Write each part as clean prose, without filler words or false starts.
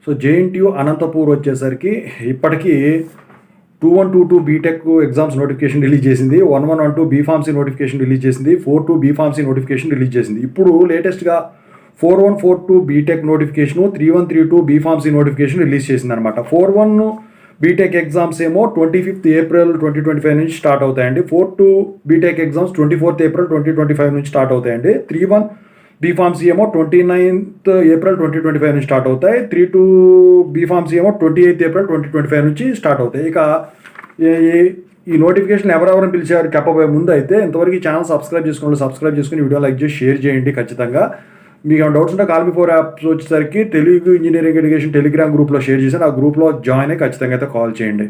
So JNTU Anantapur వచ్చేసరికి ఇప్పటికీ 2122 BTech exams notification release చేసింది, 1112 బీఫార్మసీ నోటిఫికేషన్ రిలీజ్ చేసింది, 42 బీఫార్మసీ నోటిఫికేషన్ రిలీజ్ చేసింది. ఇప్పుడు లేటెస్ట్గా 4142 B Tech notification, 3132 B pharmacy notification release చేసింది అనమాట. 41 బీటెక్ ఎగ్జామ్స్ ఏమో 25th ఏప్రిల్ 2025 నుంచి స్టార్ట్ అవుతాయండి. 42 బీటెక్ ఎగ్జామ్స్ 24th ఏప్రిల్ 2025 నుంచి స్టార్ట్ అవుతాయండి. 31 బీఫార్మసీ ఏమో 29th ఏప్రిల్ 2025 నుంచి స్టార్ట్ అవుతాయి. 32 బీఫార్మసీ ఏమో 28th ఏప్రిల్ 2025 నుంచి స్టార్ట్ అవుతాయి. ఇక ఈ నోటిఫికేషన్ ఎవరెవరిని పిలిచారు చెప్పబోయే ముందు అయితే ఇంతవరకు ఈ ఛానల్ సబ్స్క్రైబ్ చేసుకుని వీడియో లైక్ చేసి షేర్ చేయండి ఖచ్చితంగా. మీకు ఏమైనా డౌట్స్ ఉంటే కాల్ మీ ఫోర్ యాప్స్ వచ్చేసరికి తెలుగు ఇంజనీరింగ్ ఎడ్యుకేషన్ టెలిగ్రామ్ గ్రూప్లో షేర్ చేశాను. ఆ గ్రూప్లో జాయిన్ అయ్యి ఖచ్చితంగా అయితే కాల్ చేయండి.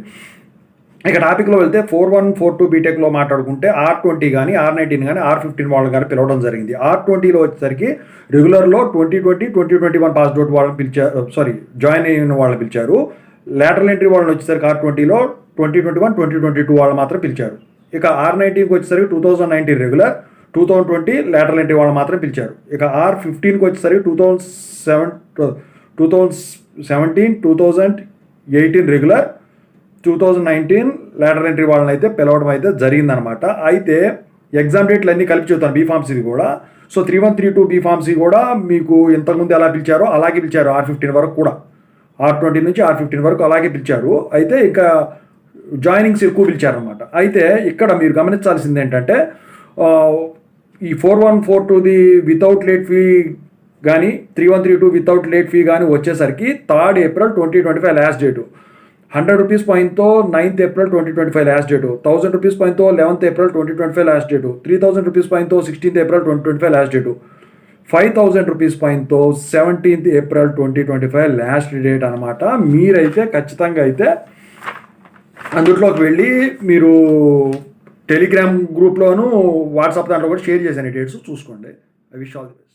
ఇక టాపిక్లో వెళ్తే 4142 బీటెక్లో మాట్లాడుకుంటే R20 కానీ R19 కానీ R15 వాళ్ళని కానీ పిలవడం జరిగింది. R20లో వచ్చేసరికి రెగ్యులర్లో 2020, 2021 పాస్ అవుట్ వాళ్ళని పిలిచారు, జాయిన్ అయిన వాళ్ళని పిలిచారు. లాటరల్ ఎంట్రీ వాళ్ళని వచ్చేసరికి R20లో 2021, 2022 వాళ్ళు మాత్రం పిలిచారు. ఇక R19కి వచ్చేసరికి 2019 రెగ్యులర్, 2020 లాటరల్ ఎంట్రీ వాళ్ళు మాత్రం పిలిచారు. ఇక R15కి వచ్చేసరికి 2017, 2018 రెగ్యులర్, 2019 లాటరల్ ఎంట్రీ వాళ్ళని అయితే పిలవడం అయితే జరిగిందనమాట. అయితే ఎగ్జామ్ డేట్లు అన్నీ కలిపి చెబుతాను బీఫార్మసీ కూడా. సో 3132 బీఫార్మసీ కూడా మీకు ఇంతకుముందు ఎలా పిలిచారో అలాగే పిలిచారు. R15 వరకు కూడా, R20 నుంచి R15 వరకు అలాగే పిలిచారు. అయితే ఇక జాయినింగ్స్ ఎక్కువ పిలిచారనమాట. అయితే ఇక్కడ మీరు గమనించాల్సింది ఏంటంటే ఈ 4142ది వితౌట్ లేట్ ఫీ కానీ 3132 వితౌట్ లేట్ ఫీ కానీ వచ్చేసరికి 3rd April 2025 last date. 100 rupees పాయింట్తో 9th April 2025 last date. 1000 rupees పాయింట్తో 11th April 2025 last date. 3000 rupees పాయింట్తో 16th April 2025 last date. 5000 rupees పాయింట్తో 17th ఏప్రిల్ 2025 లాస్ట్ డేట్ అనమాట. మీరైతే ఖచ్చితంగా అయితే అందులోకి వెళ్ళి మీరు టెలిగ్రామ్ గ్రూప్లోను వాట్సాప్ దాంట్లో కూడా షేర్ చేశాను డేట్స్ చూసుకోండి. I wish all the best.